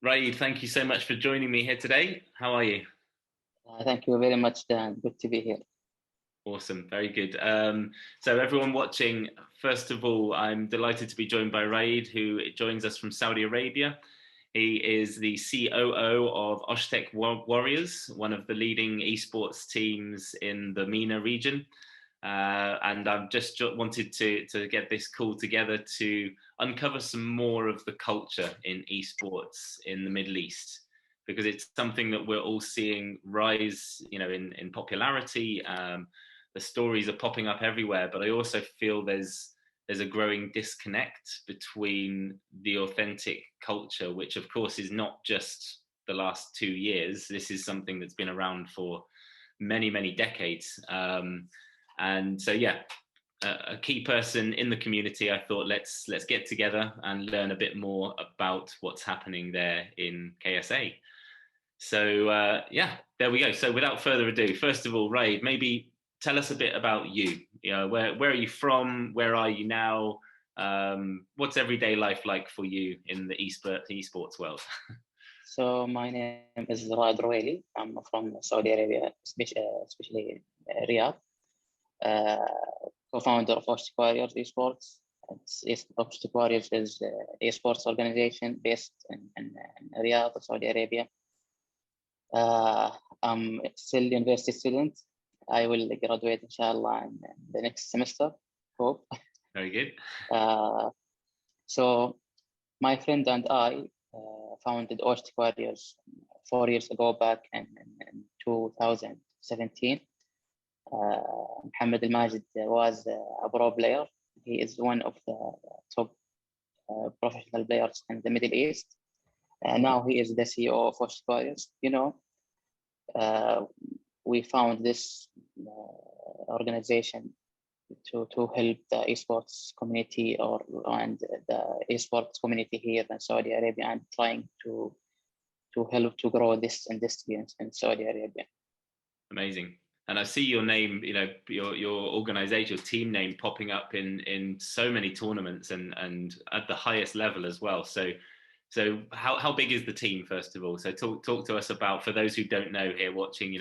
Raed, thank you so much for joining me here today. How are you? Thank you very much, Dan. Good to be here. Awesome, very good. So everyone watching, first of all, I'm delighted to be joined by Raed, who joins us from Saudi Arabia. He is the COO of Osh-tekk Warriors, one of the leading esports teams in the MENA region. And I've just wanted to get this call together to uncover some more of the culture in esports in the Middle East, because it's something that we're all seeing rise, in popularity. The stories are popping up everywhere, but I also feel there's a growing disconnect between the authentic culture, which of course is not just the last 2 years. This is something that's been around for many, many decades. And so, yeah, a key person in the community, I thought let's get together and learn a bit more about what's happening there in KSA. So yeah, there we go. So without further ado, first of all, Raed, maybe tell us a bit about you. Where are you from? Where are you now? What's everyday life like for you in the esports world? So my name is Raed AlRuwaili. I'm from Saudi Arabia, especially Riyadh. Co-founder of Osh-tekk Warriors Esports. Osh-tekk Warriors is an esports organization based in Riyadh, Saudi Arabia. I'm still university student. I will graduate, inshallah, in the next semester. Hope. Very good. So my friend and I founded Osh-tekk Warriors 4 years ago, back in 2017. Mohammed Al-Majid was a pro player. He is one of the top professional players in the Middle East. Now he is the CEO of Osh-tekk Warriors. We found this organization to help the esports community and the esports community here in Saudi Arabia, and trying to help to grow this industry in Saudi Arabia. Amazing. And I see your name, your organization, your team name popping up in so many tournaments and at the highest level as well. So how big is the team, first of all? So talk to us about, for those who don't know here watching,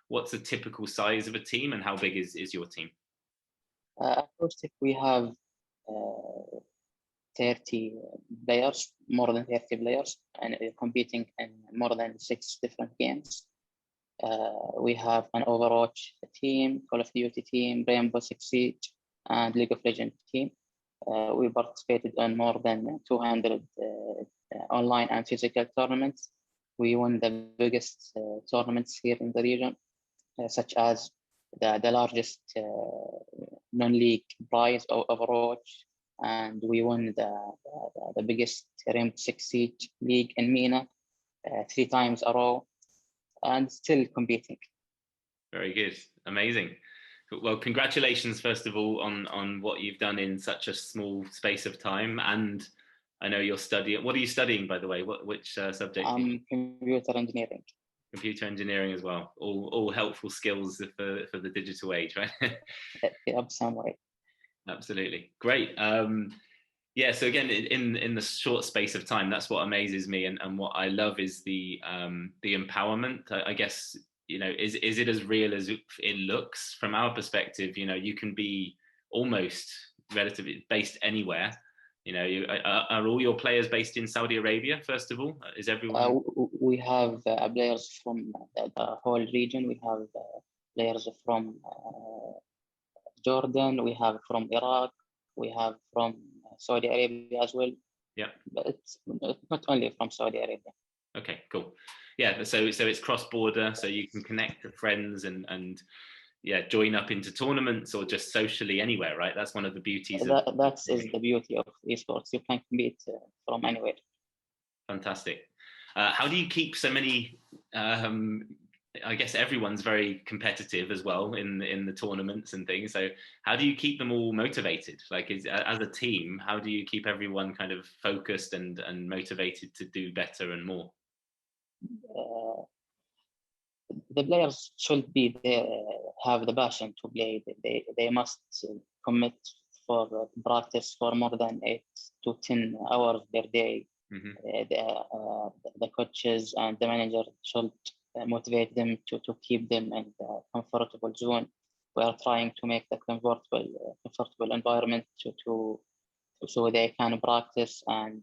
what's the typical size of a team and how big is your team? At Osh-tekk, we have 30 players, more than 30 players, and we're competing in more than 6 different games. We have an Overwatch team, Call of Duty team, Rainbow Six Siege, and League of Legends team. We participated on more than 200 online and physical tournaments. We won the biggest tournaments here in the region, such as the largest non-league prize of Overwatch, and we won the biggest Rainbow Six Siege league in MENA 3 times a row, and still competing. Very good. Amazing. Well, congratulations, first of all, on what you've done in such a small space of time. And I know you're studying. What are you studying, by the way? Which subject? Computer engineering. Computer engineering as well. All helpful skills for the digital age, right? Yeah, some way. Absolutely. Great. Yeah, so again, in the short space of time, that's what amazes me, and what I love is the empowerment. I guess, is it as real as it looks from our perspective? You can be almost relatively based anywhere. Are all your players based in Saudi Arabia? First of all, is everyone? We have players from the whole region. We have players from Jordan. We have from Iraq. We have from Saudi Arabia as well. Yeah, but it's not only from Saudi Arabia. Okay, cool. Yeah, so it's cross-border, so you can connect to friends and yeah, join up into tournaments or just socially anywhere, right? That's one of the beauties. That is the beauty of esports. You can compete from anywhere. Fantastic. How do you keep so many? I guess everyone's very competitive as well in the tournaments and things. So how do you keep them all motivated? Like, as a team, how do you keep everyone kind of focused and motivated to do better and more? The players should be there, have the passion to play. They must commit for practice for more than 8 to 10 hours per day. Mm-hmm. The coaches and the manager should motivate them to keep them in the comfortable zone. We are trying to make the comfortable environment so they can practice and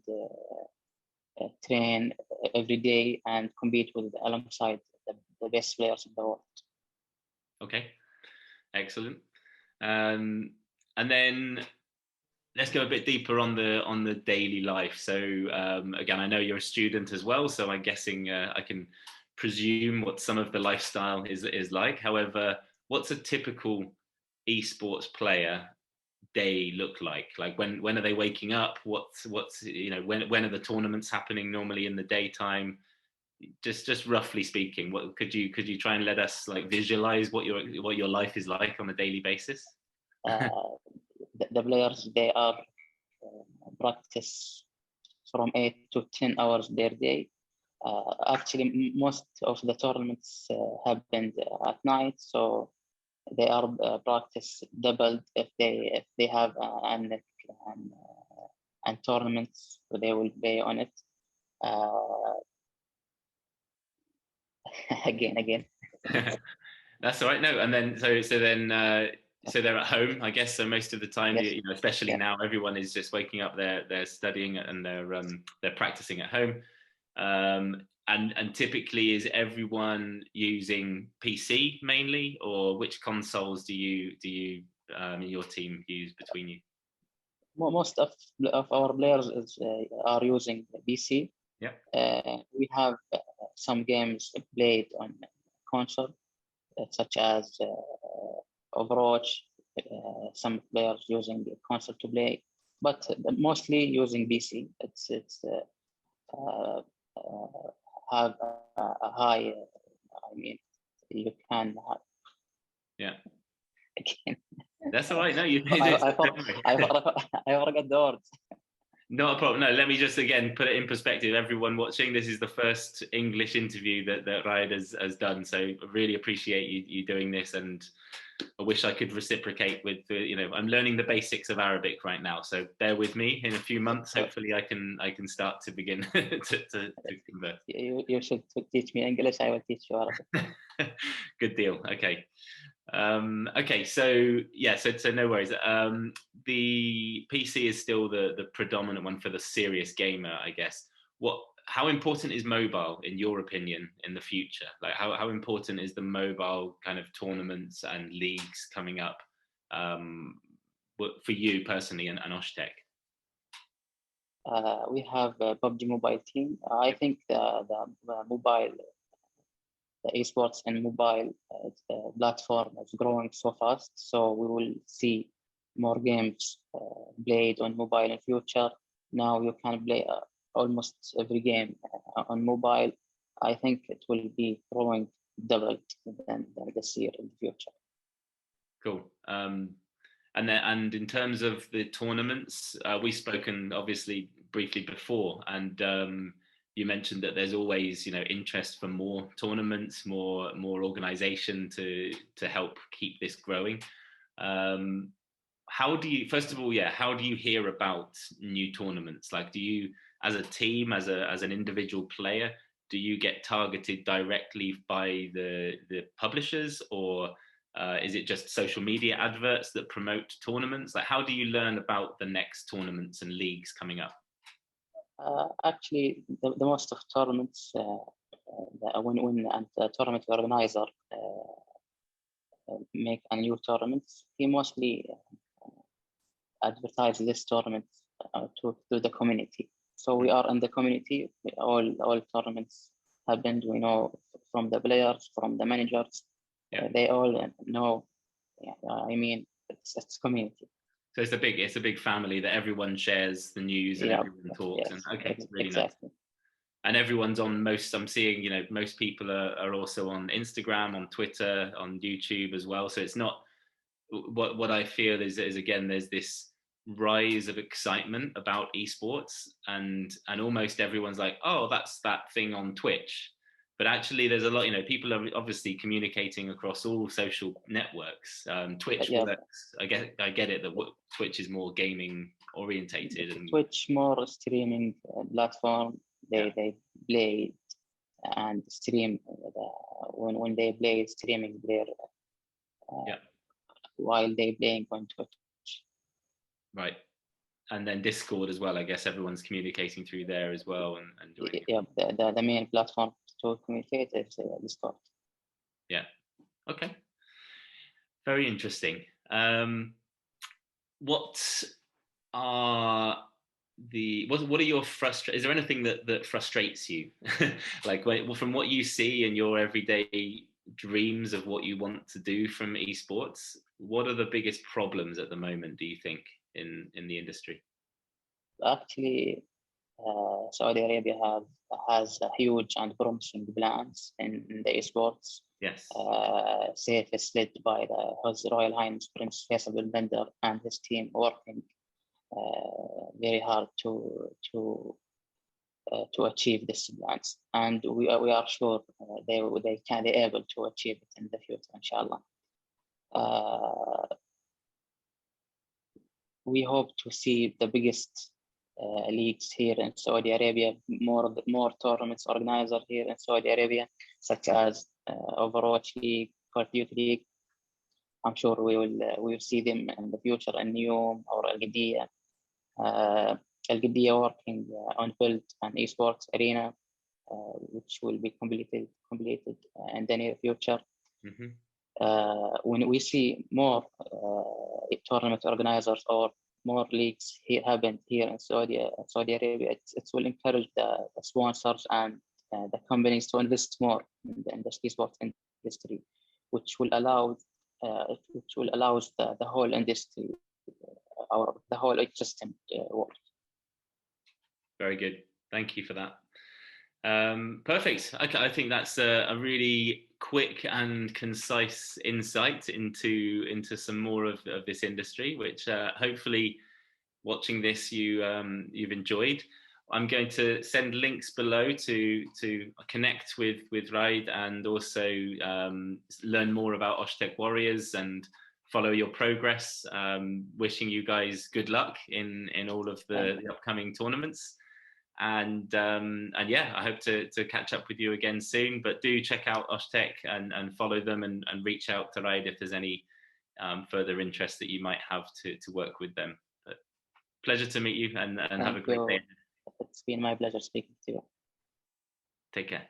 train every day and compete alongside the best players in the world. Okay, excellent. And then let's go a bit deeper on the daily life. So again, I know you're a student as well, so I'm guessing I can presume what some of the lifestyle is like. However, what's a typical esports player day look like? Like when are they waking up? What's when are the tournaments happening normally in the daytime? Just roughly speaking, what could you try and let us like visualize what your life is like on a daily basis? The players, they are practice from 8 to 10 hours their day. Actually, most of the tournaments happened at night, so they are practice doubled if they have and tournaments, so they will play on it again. That's all right. No, and then so they're at home, I guess. So most of the time, Yes. especially now, everyone is just waking up. They're studying and they're practicing at home. And typically, is everyone using PC mainly, or which consoles do you your team use between you? Most of our players are using PC. Yeah. We have some games played on console, such as Overwatch. Some players using the console to play, but mostly using PC. It's have a high. I mean, you can have. Yeah. Again. That's all right. No, you. I forgot the words. Not a problem. No, let me just again put it in perspective. Everyone watching, this is the first English interview that Raed has done. So I really appreciate you doing this, and I wish I could reciprocate with I'm learning the basics of Arabic right now. So bear with me. In a few months, hopefully, I can start to begin to converse. You should teach me English. I will teach you Arabic. Good deal. Okay. Okay, so yeah, so no worries. The PC is still the predominant one for the serious gamer, I guess. How important is mobile in your opinion in the future? Like how important is the mobile kind of tournaments and leagues coming up for you personally and Osh-tekk? We have a PUBG mobile team. I think the mobile, the esports and mobile platform is growing so fast. So we will see more games played on mobile in future. Now you can play almost every game on mobile. I think it will be growing doubled than this year in the future. Cool. And in terms of the tournaments, we've spoken obviously briefly before, and you mentioned that there's always interest for more tournaments, more organization to help keep this growing. How do you, first of all, how do you hear about new tournaments? Like, do you, as a team, as an individual player, do you get targeted directly by the publishers, or is it just social media adverts that promote tournaments? Like, how do you learn about the next tournaments and leagues coming up? Actually, the most of tournaments, when the tournament organizer make a new tournament, he mostly advertise this tournament to the community. So we are in the community. All tournaments happened. We know from the players, from the managers. Yeah. They all know. I mean, it's community. So it's a big family that everyone shares the news and everyone talks. Yes, and okay, really exactly. Nice. And everyone's on I'm seeing, most people are also on Instagram, on Twitter, on YouTube as well. So it's not what I feel is again, there's this rise of excitement about esports and almost everyone's like, oh, that's that thing on Twitch. But actually there's a lot, people are obviously communicating across all social networks. Twitch works. I get it that Twitch is more gaming orientated. And Twitch more streaming platform. They play and stream when they play streaming their while they playing on Twitch. Right. And then Discord as well. I guess everyone's communicating through there as well and doing it. Yeah, the main platform to communicate is Discord. Yeah. Okay. Very interesting. What are your is there anything that frustrates you? Like from what you see in your everyday dreams of what you want to do from esports, what are the biggest problems at the moment, do you think, in the industry? Actually, Saudi Arabia has a huge and promising plans in the esports. Yes. SAFE is led by His Royal Highness Prince Faisal bin Bender and his team working very hard to achieve these plans, and we are sure they can be able to achieve it in the future, inshallah. We hope to see the biggest leagues here in Saudi Arabia, more tournaments organized here in Saudi Arabia, such as Overwatch League, Call of Duty League. I'm sure we will see them in the future in NEOM or Al Qadiyah. Al Qadiyah working on build an esports arena, which will be completed in the near future. Mm-hmm. When we see more tournament organizers or more leagues happen here in Saudi Arabia, it will encourage the sponsors and the companies to invest more in the esports industry, which will allow the whole industry or the whole ecosystem work. Very good. Thank you for that. Perfect. Okay, I think that's a really quick and concise insight into some more of this industry, which hopefully watching this you've enjoyed. I'm going to send links below to connect with Raed and also learn more about Osh-tekk Warriors and follow your progress. Wishing you guys good luck in all of the upcoming tournaments. And yeah, I hope to catch up with you again soon. But do check out Osh-tekk and follow them and reach out to Raed if there's any further interest that you might have to work with them. But pleasure to meet you and have a great day. It's been my pleasure speaking to you. Take care.